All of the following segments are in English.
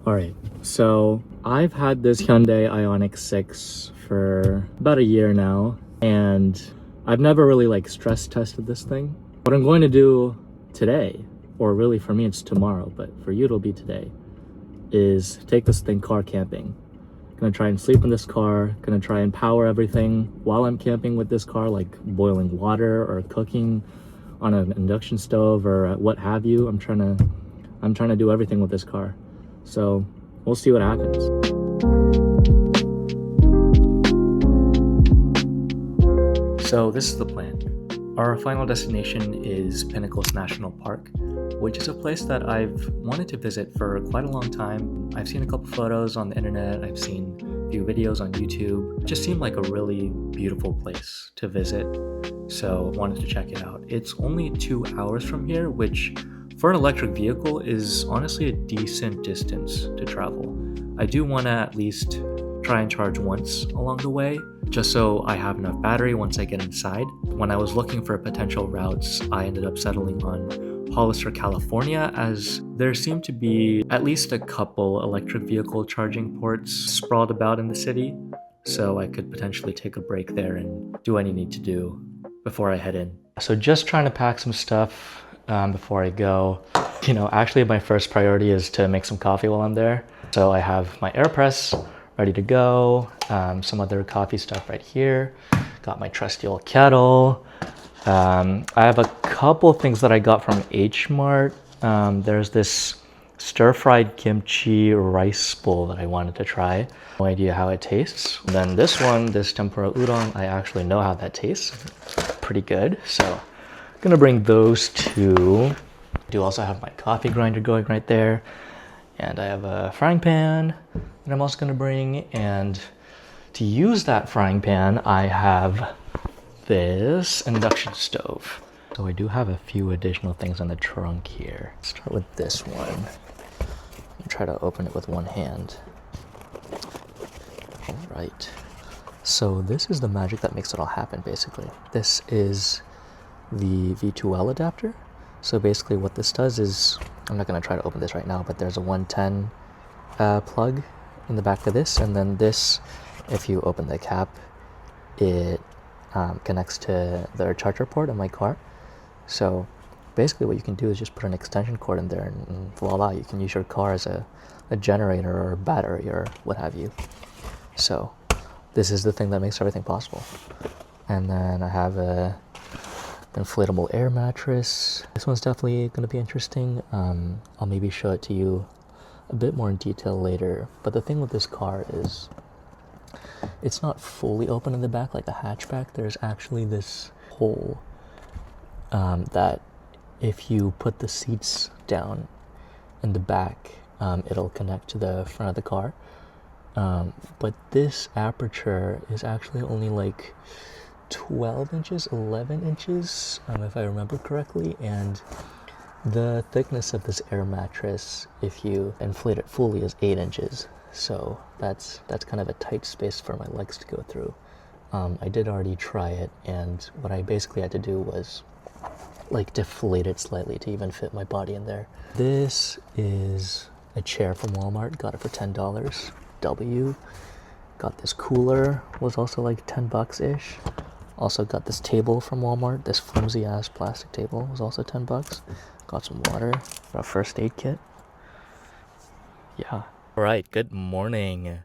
Alright, so I've had this Hyundai Ioniq 6 for about a year now, and I've never really like stress tested this thing. What I'm going to do today, or really for me it's tomorrow, but for you it'll be today, is take this thing car camping. Gonna try and sleep in this car, gonna try and power everything while I'm camping with this car, like boiling water or cooking on an induction stove or what have you. I'm trying to do everything with this car. So we'll see what happens. So this is the plan. Our final destination is Pinnacles National Park, which is a place that I've wanted to visit for quite a long time. I've seen a couple photos on the internet, I've seen a few videos on YouTube. It just seemed like a really beautiful place to visit, so wanted to check it out. It's only 2 hours from here, which for an electric vehicle is honestly a decent distance to travel. I do want to at least try and charge once along the way, just so I have enough battery once I get inside. When I was looking for potential routes, I ended up settling on Hollister, California, as there seemed to be at least a couple electric vehicle charging ports sprawled about in the city, so I could potentially take a break there and do what I need to do before I head in. So just trying to pack some stuff before I go. Actually my first priority is to make some coffee while I'm there. So I have my AirPress ready to go, some other coffee stuff right here. Got my trusty old kettle. I have a couple things that I got from H Mart. There's this stir-fried kimchi rice bowl that I wanted to try. No idea how it tastes. And then this one, this tempura udon, I actually know how that tastes. Pretty good. So I'm gonna bring those two. I do also have my coffee grinder going right there. And I have a frying pan that I'm also gonna bring. And to use that frying pan, I have this induction stove. So I do have a few additional things in the trunk here. Let's start with this one. Try to open it with one hand. All right. So this is the magic that makes it all happen, basically. This is the V2L adapter. So basically what this does is, I'm not gonna try to open this right now, but there's a 110 plug in the back of this, and then this, if you open the cap, it connects to the charger port in my car. So basically what you can do is just put an extension cord in there, and voila, you can use your car as a generator or a battery or what have you. So this is the thing that makes everything possible. And then I have a inflatable air mattress. This one's definitely going to be interesting. I'll maybe show it to you a bit more in detail later. But the thing with this car is it's not fully open in the back like a hatchback. There's actually this hole that if you put the seats down in the back, it'll connect to the front of the car. But this aperture is actually only like 12 inches, 11 inches, if I remember correctly. And the thickness of this air mattress, if you inflate it fully, is 8 inches. So that's kind of a tight space for my legs to go through. I did already try it, and what I basically had to do was like deflate it slightly to even fit my body in there. This is a chair from Walmart, got it for $10. Got this cooler, was also like 10 bucks ish. Also got this table from Walmart, this flimsy ass plastic table, was also 10 bucks. Got some water, got a first aid kit. Yeah. All right, good morning.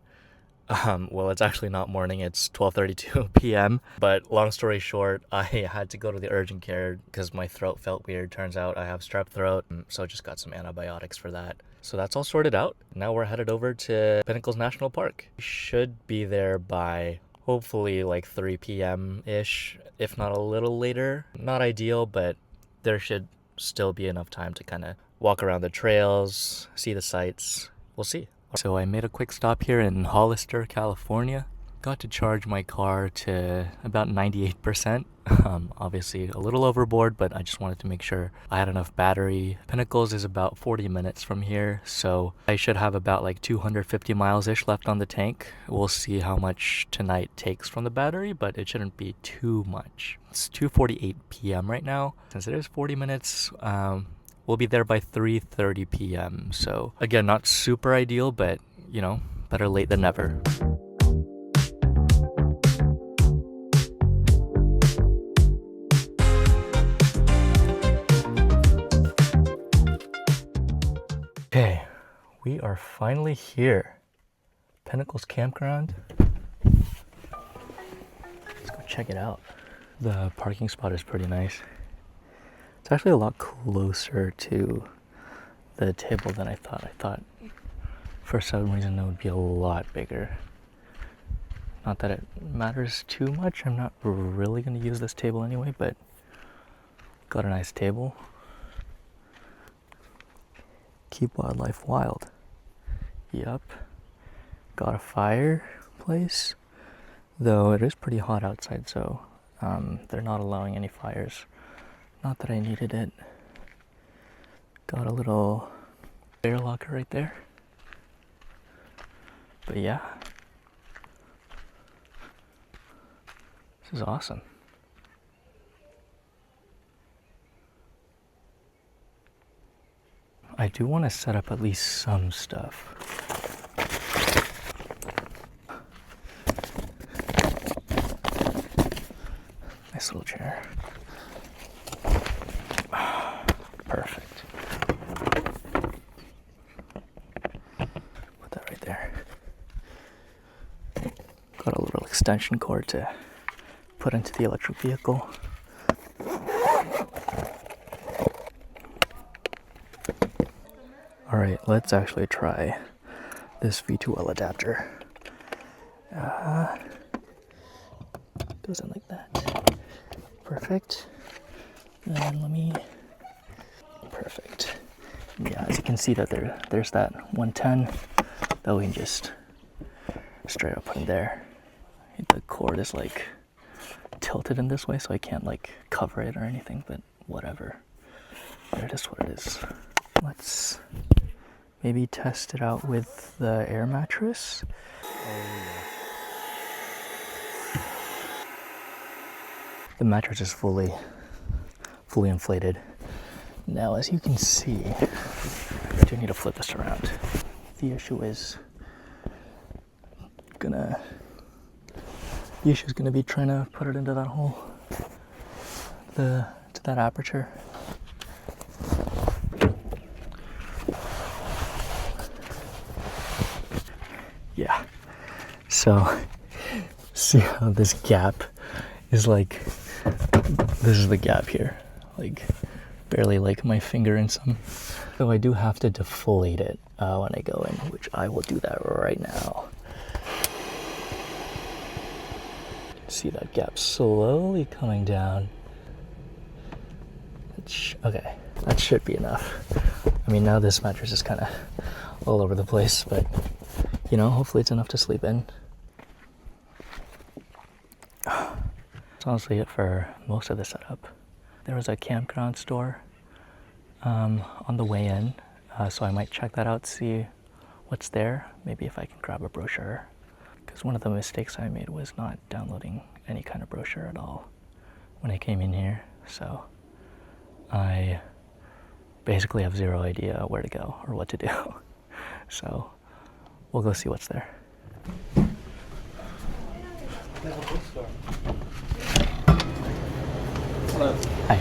Well, it's actually not morning, it's 12:32 p.m. But long story short, I had to go to the urgent care because my throat felt weird. Turns out I have strep throat, so I just got some antibiotics for that. So that's all sorted out. Now we're headed over to Pinnacles National Park. We should be there by hopefully like 3 p.m.-ish, if not a little later. Not ideal, but there should still be enough time to kind of walk around the trails, see the sights. We'll see. So I made a quick stop here in Hollister, California. Got to charge my car to about 98%. Obviously a little overboard, but I just wanted to make sure I had enough battery. Pinnacles is about 40 minutes from here, so I should have about like 250 miles-ish left on the tank. We'll see how much tonight takes from the battery, but it shouldn't be too much. It's 2:48 p.m. right now. Since it is 40 minutes, We'll be there by 3:30 p.m. So again, not super ideal, but you know, better late than never. Okay, we are finally here. Pinnacles Campground. Let's go check it out. The parking spot is pretty nice. It's actually a lot closer to the table than I thought. I thought for some reason it would be a lot bigger. Not that it matters too much. I'm not really going to use this table anyway, but got a nice table. Keep wildlife wild. Yup. Got a fireplace, though it is pretty hot outside, so they're not allowing any fires. Not that I needed it. Got a little bear locker right there. But yeah, this is awesome. I do want to set up at least some stuff. Nice little chair. Perfect. Put that right there. Got a little extension cord to put into the electric vehicle. Alright, let's actually try this V2L adapter. Goes in like that. Perfect. And let me... Perfect. Yeah, as you can see that there's that 110 that we can just straight up put in there. The cord is like tilted in this way, so I can't like cover it or anything, but whatever. It is what it is. Let's maybe test it out with the air mattress. The mattress is fully inflated. Now, as you can see, I do need to flip this around. The issue is gonna be trying to put it into that hole, to that aperture. Yeah. So, see how this gap is like, this is the gap here, like barely like my finger in some. So I do have to deflate it when I go in, which I will do that right now. See that gap slowly coming down. Okay, that should be enough. I mean, now this mattress is kind of all over the place, but you know, hopefully it's enough to sleep in. That's honestly it for most of the setup. There was a campground store on the way in, so I might check that out, see what's there. Maybe if I can grab a brochure. Because one of the mistakes I made was not downloading any kind of brochure at all when I came in here. So I basically have zero idea where to go or what to do. So we'll go see what's there. Hello. Hi.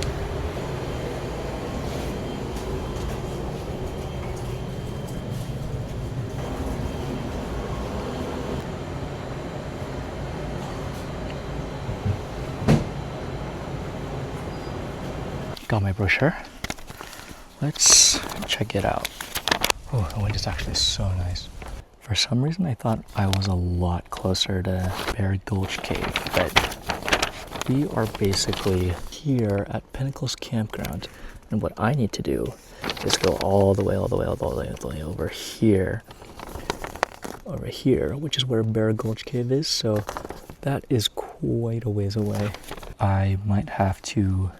Got my brochure. Let's check it out. Oh, the wind is actually so nice. For some reason, I thought I was a lot closer to Bear Gulch Cave, but we are basically here at Pinnacles Campground, and what I need to do is go all the way over here, which is where Bear Gulch Cave is, so that is quite a ways away. I might have to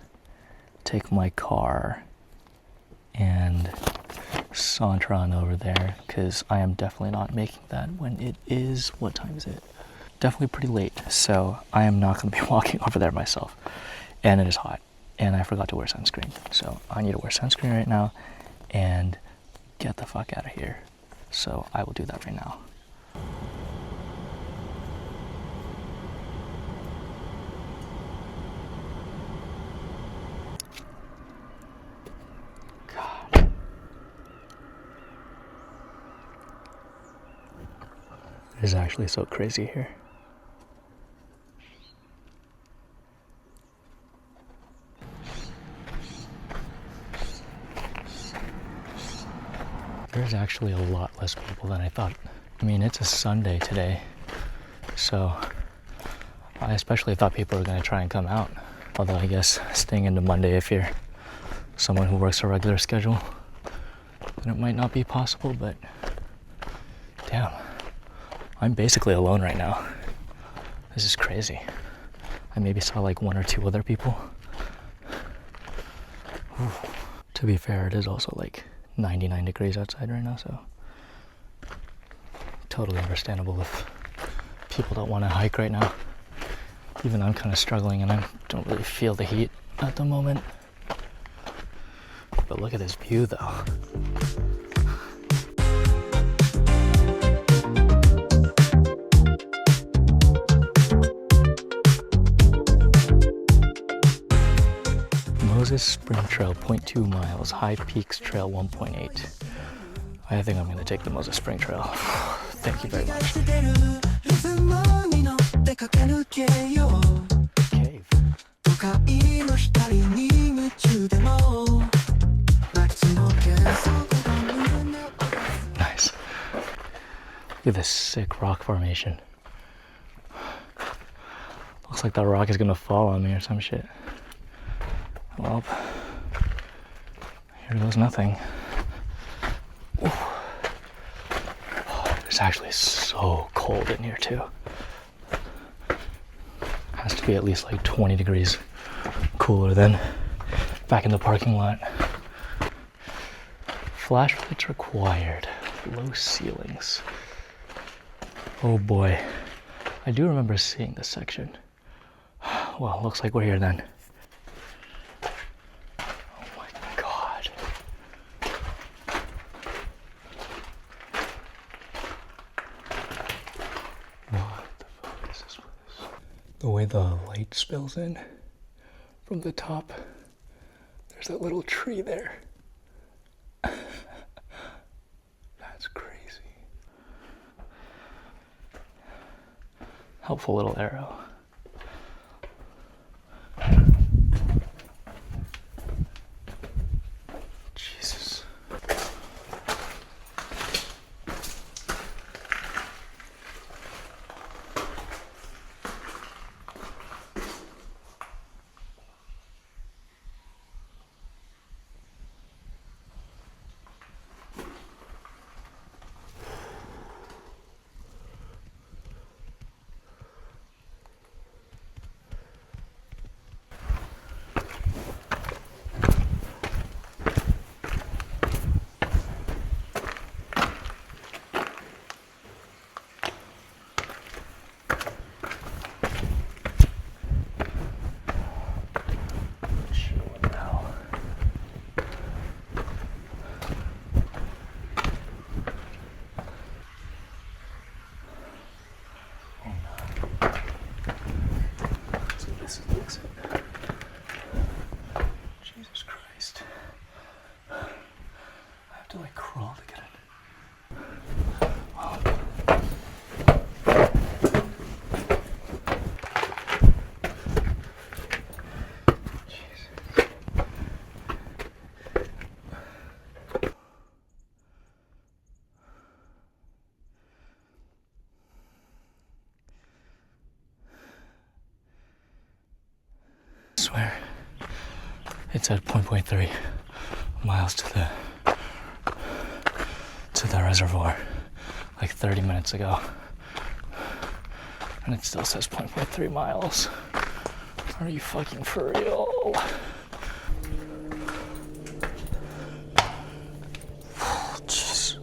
take my car and saunter on over there, because I am definitely not making that when it is, what time is it? Definitely pretty late, so I am not going to be walking over there myself, and it is hot. and I forgot to wear sunscreen. So I need to wear sunscreen right now and get the fuck out of here. So I will do that right now. God. It is actually so crazy here. There's actually a lot less people than I thought. I mean, it's a Sunday today, so I especially thought people were going to try and come out. Although I guess staying into Monday, if you're someone who works a regular schedule, then it might not be possible, but damn, I'm basically alone right now. This is crazy. I maybe saw like 1 or 2 other people. Whew. To be fair, it is also like 99 degrees outside right now, so totally understandable if people don't want to hike right now. Even I'm kind of struggling and I don't really feel the heat at the moment. But look at this view though. Moses Spring Trail 0.2 miles, High Peaks Trail 1.8. I think I'm going to take the Moses Spring Trail. Thank you very much. Cave. Nice. Look at this sick rock formation. Looks like that rock is going to fall on me or some shit. Well, here goes nothing. Ooh. Oh, it's actually so cold in here too. Has to be at least like 20 degrees cooler than back in the parking lot. Flashlights required. Low ceilings. Oh boy. I do remember seeing this section. Well, looks like we're here then. The way the light spills in from the top, there's that little tree there. That's crazy. Helpful little arrow. Jesus. Jesus Christ. I have to like crawl to get it. Wow. Jesus. I swear. It's at 0.3 miles to the reservoir, like 30 minutes ago. And it still says 0.3 miles. Are you fucking for real? Jeez.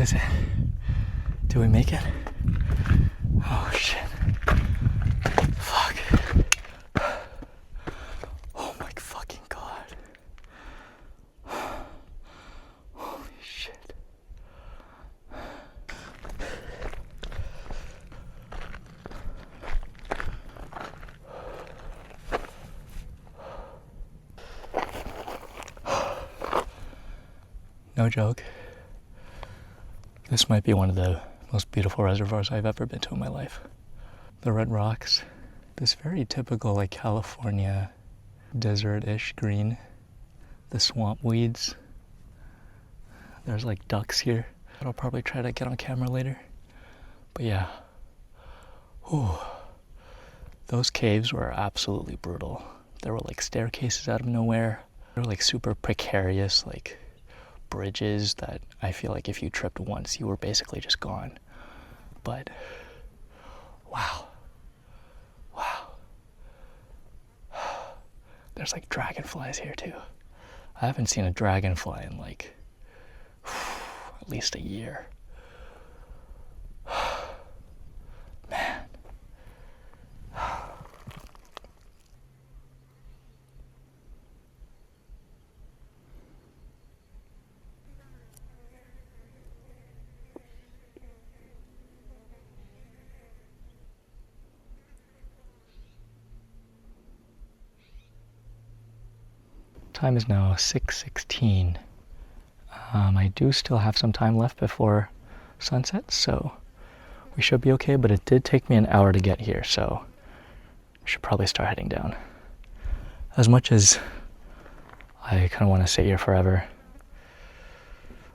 this it? Do we make it? Oh shit. Fuck. Oh my fucking god. Holy shit. No joke. This might be one of the most beautiful reservoirs I've ever been to in my life. The red rocks, this very typical like California desert-ish green, the swamp weeds. There's like ducks here. I'll probably try to get on camera later. But yeah, whew. Those caves were absolutely brutal. There were like staircases out of nowhere. They were like super precarious, like bridges that I feel like if you tripped once, you were basically just gone. But wow. There's like dragonflies here too. I haven't seen a dragonfly in like at least a year. Man. Time is now 6:16. I do still have some time left before sunset, so we should be okay, but it did take me an hour to get here, so I should probably start heading down. As much as I kind of want to sit here forever,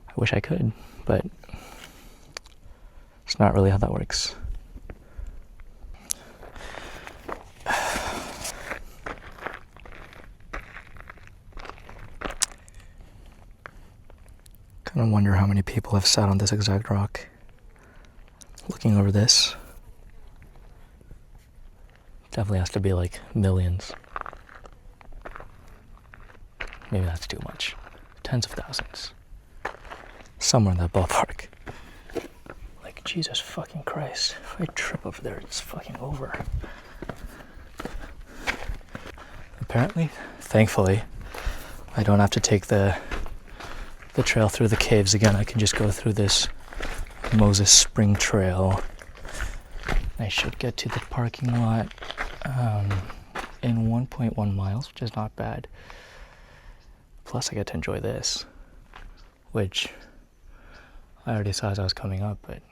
I wish I could, but it's not really how that works. I wonder how many people have sat on this exact rock. Looking over this, definitely has to be like millions. Maybe that's too much. Tens of thousands. Somewhere in that ballpark. Like, Jesus fucking Christ. If I trip over there, it's fucking over. Apparently, thankfully, I don't have to take the trail through the caves again. I can just go through this Moses Spring Trail. I should get to the parking lot in 1.1 miles, which is not bad. Plus I get to enjoy this, which I already saw as I was coming up, but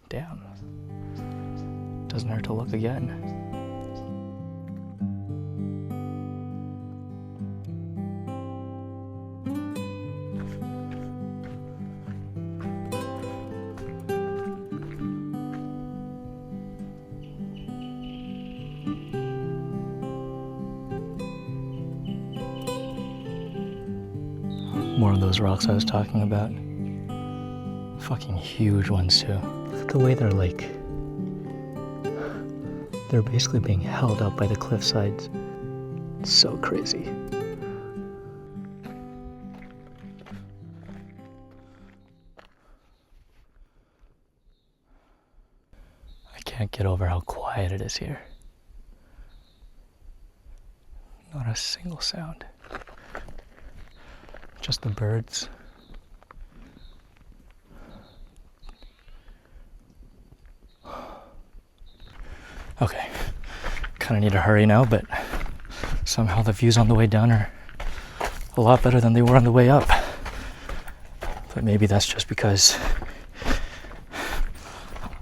damn, doesn't hurt to look again. More of those rocks I was talking about. Fucking huge ones too. Look at the way they're basically being held up by the cliff sides. It's so crazy. I can't get over how quiet it is here. Not a single sound. Just the birds. Okay, kind of need to hurry now, but somehow the views on the way down are a lot better than they were on the way up. But maybe that's just because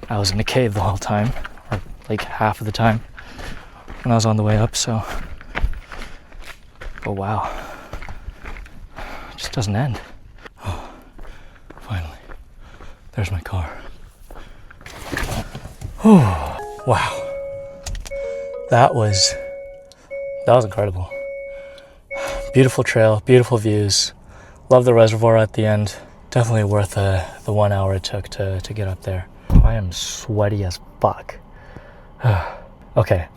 I was in the cave the whole time, or like half of the time when I was on the way up, so. But wow. Just doesn't end. Oh, finally. There's my car. Oh, wow. That was incredible. Beautiful trail, beautiful views. Love the reservoir at the end. Definitely worth the 1 hour it took to get up there. I am sweaty as fuck. Okay,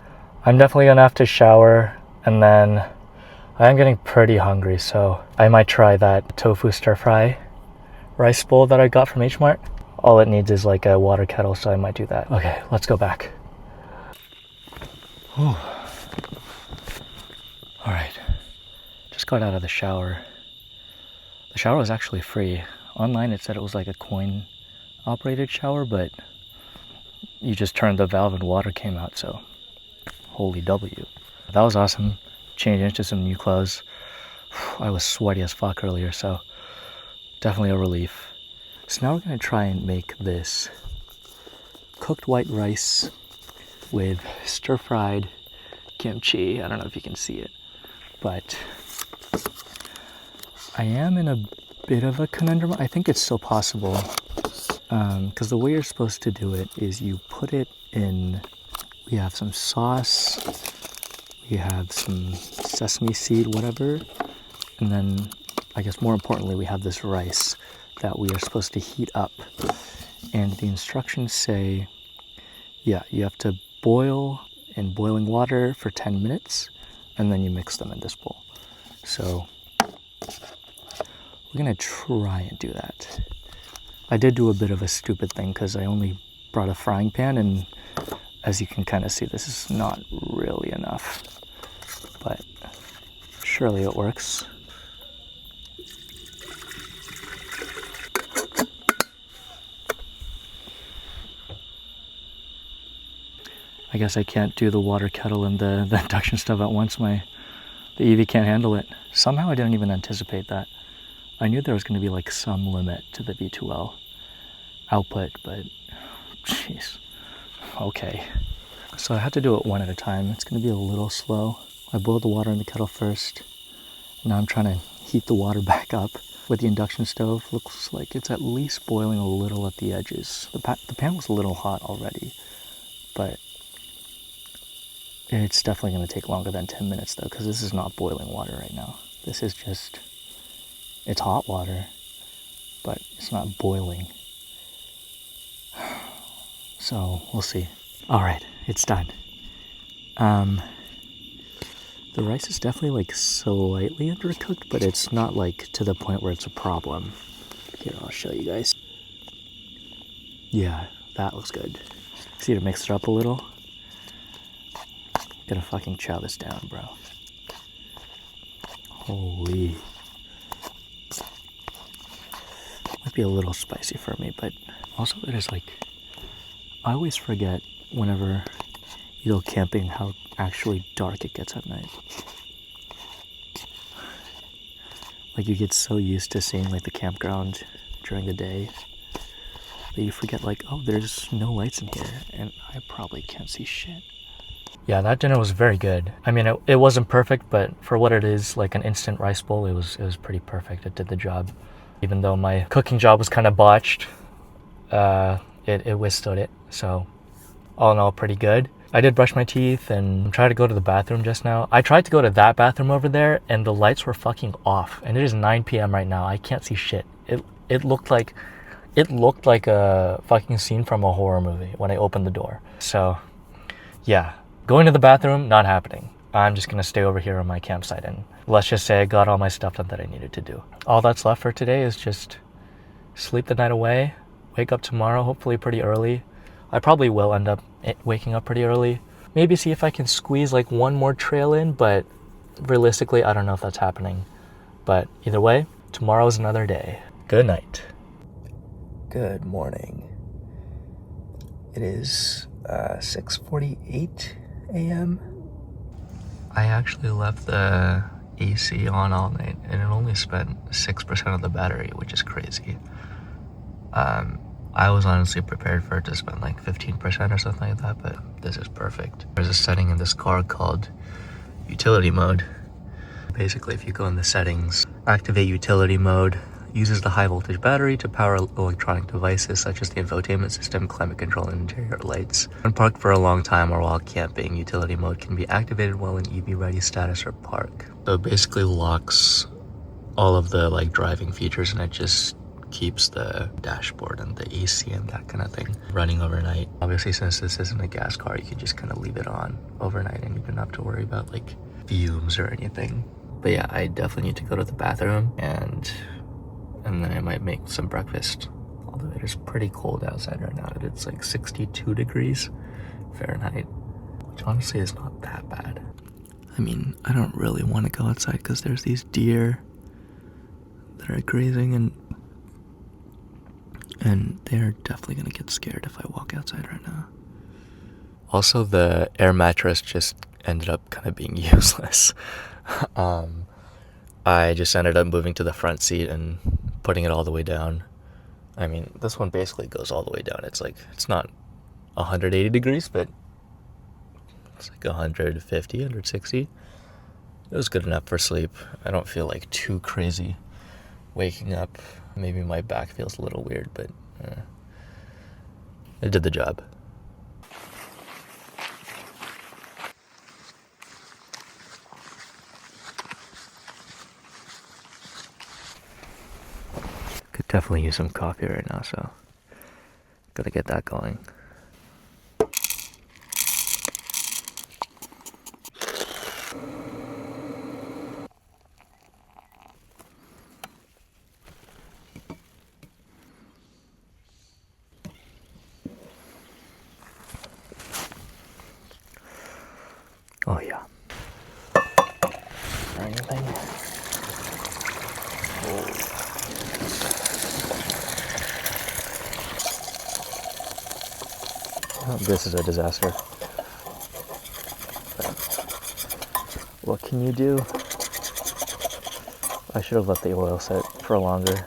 I'm definitely gonna have to shower, and then I am getting pretty hungry, so I might try that tofu stir fry rice bowl that I got from H Mart. All it needs is like a water kettle, so I might do that. Okay, let's go back. Whew. All right, just got out of the shower. The shower was actually free. Online it said it was like a coin operated shower, but you just turned the valve and water came out, so holy W. That was awesome. Changed into some new clothes. I was sweaty as fuck earlier, so definitely a relief. So now we're gonna try and make this cooked white rice with stir-fried kimchi. I don't know if you can see it, but I am in a bit of a conundrum. I think it's still possible, because the way you're supposed to do it is you put it in, we have some sauce, we have some sesame seed, whatever, and then I guess more importantly we have this rice that we are supposed to heat up. And the instructions say, yeah, you have to boil in boiling water for 10 minutes and then you mix them in this bowl. So we're gonna try and do that. I did do a bit of a stupid thing because I only brought a frying pan, and as you can kind of see, this is not really enough, but surely it works. I guess I can't do the water kettle and the induction stove at once. The EV can't handle it. Somehow I didn't even anticipate that. I knew there was going to be like some limit to the V2L output, but jeez. Okay. So I had to do it one at a time. It's going to be a little slow. I boiled the water in the kettle first. Now I'm trying to heat the water back up with the induction stove. Looks like it's at least boiling a little at the edges. The pan was a little hot already, but it's definitely going to take longer than 10 minutes though, because this is not boiling water right now. This is just, it's hot water, but it's not boiling. So we'll see. All right, it's done. The rice is definitely like slightly undercooked, but it's not like to the point where it's a problem. Here, I'll show you guys. Yeah, that looks good. See to mix it up a little. Gonna fucking chow this down, bro. Holy. Might be a little spicy for me, but also it is like, I always forget whenever you go camping how actually dark it gets at night. Like you get so used to seeing like the campground during the day that you forget like, oh, there's no lights in here and I probably can't see shit. Yeah, that dinner was very good. I mean, it wasn't perfect, but for what it is, like an instant rice bowl, it was pretty perfect. It did the job. Even though my cooking job was kind of botched, it withstood it. So all in all, pretty good. I did brush my teeth and tried to go to the bathroom just now. I tried to go to that bathroom over there and the lights were fucking off. And it is 9 p.m. right now. I can't see shit. It looked like a fucking scene from a horror movie when I opened the door. So yeah. Going to the bathroom, not happening. I'm just gonna stay over here on my campsite and let's just say I got all my stuff done that I needed to do. All that's left for today is just sleep the night away, wake up tomorrow, hopefully pretty early. I probably will end up waking up pretty early. Maybe see if I can squeeze like one more trail in, but realistically, I don't know if that's happening. But either way, tomorrow's another day. Good night. Good morning. It is 6:48 a.m. I actually left the AC on all night and it only spent 6% of the battery, which is crazy. I was honestly prepared for it to spend like 15% or something like that, but this is perfect. There's a setting in this car called utility mode. Basically, if you go in the settings, activate utility mode, uses the high voltage battery to power electronic devices such as the infotainment system, climate control, and interior lights. When parked for a long time or while camping, utility mode can be activated while in EV ready status or park. So it basically locks all of the like driving features and it just keeps the dashboard and the AC and that kind of thing running overnight. Obviously, since this isn't a gas car, you can just kind of leave it on overnight and you don't have to worry about like fumes or anything. But yeah, I definitely need to go to the bathroom and then I might make some breakfast. although it is pretty cold outside right now. It's like 62 degrees Fahrenheit, which honestly is not that bad. I mean, I don't really want to go outside because there's these deer that are grazing, and they're definitely gonna get scared if I walk outside right now. Also, the air mattress just ended up kind of being useless. I just ended up moving to the front seat and putting it all the way down. I mean, this one basically goes all the way down. It's like, it's not 180 degrees, but it's like 150, 160. It was good enough for sleep. I don't feel like too crazy waking up. Maybe my back feels a little weird, but it did the job. Could definitely use some coffee right now, so gotta get that going. Oh yeah. Anything? Oh, this is a disaster. What can you do? I should have let the oil sit for longer.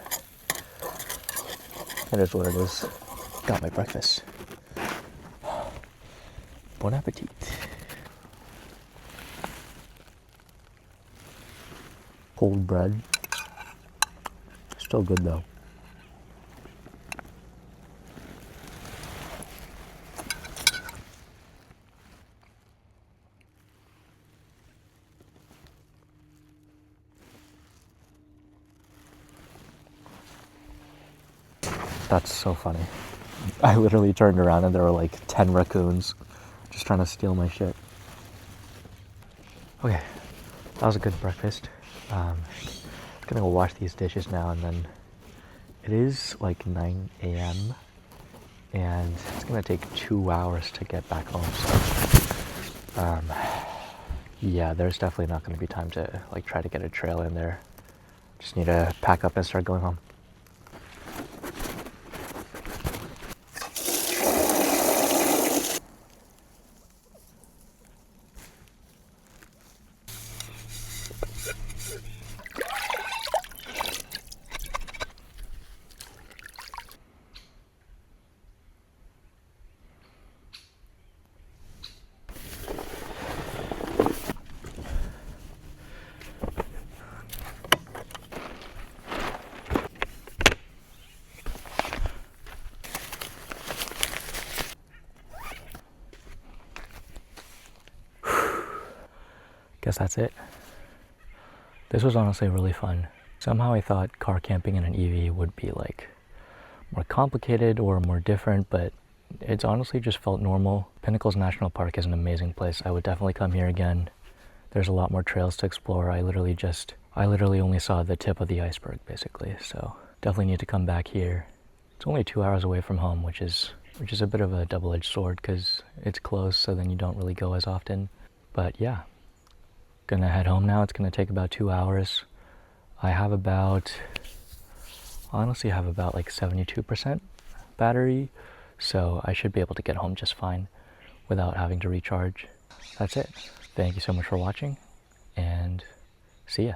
It is what it is. Got my breakfast. Bon appetit. Cold bread. Still good though. That's so funny. I literally turned around and there were like 10 raccoons just trying to steal my shit. Okay, that was a good breakfast. Gonna go wash these dishes now, and then it is like 9 a.m. and it's gonna take 2 hours to get back home. So, yeah, there's definitely not gonna be time to like try to get a trail in there. Just need to pack up and start going home. Guess that's it. This was honestly really fun. Somehow I thought car camping in an EV would be like more complicated or more different, but it's honestly just felt normal. Pinnacles National Park is an amazing place. I would definitely come here again. There's a lot more trails to explore. I literally only saw the tip of the iceberg basically, so definitely need to come back here. It's only 2 hours away from home, which is a bit of a double-edged sword because it's close, so then you don't really go as often. But yeah, gonna head home now. It's gonna take about 2 hours. I honestly have about like 72% battery, so I should be able to get home just fine without having to recharge. That's it. Thank you so much for watching, and see ya.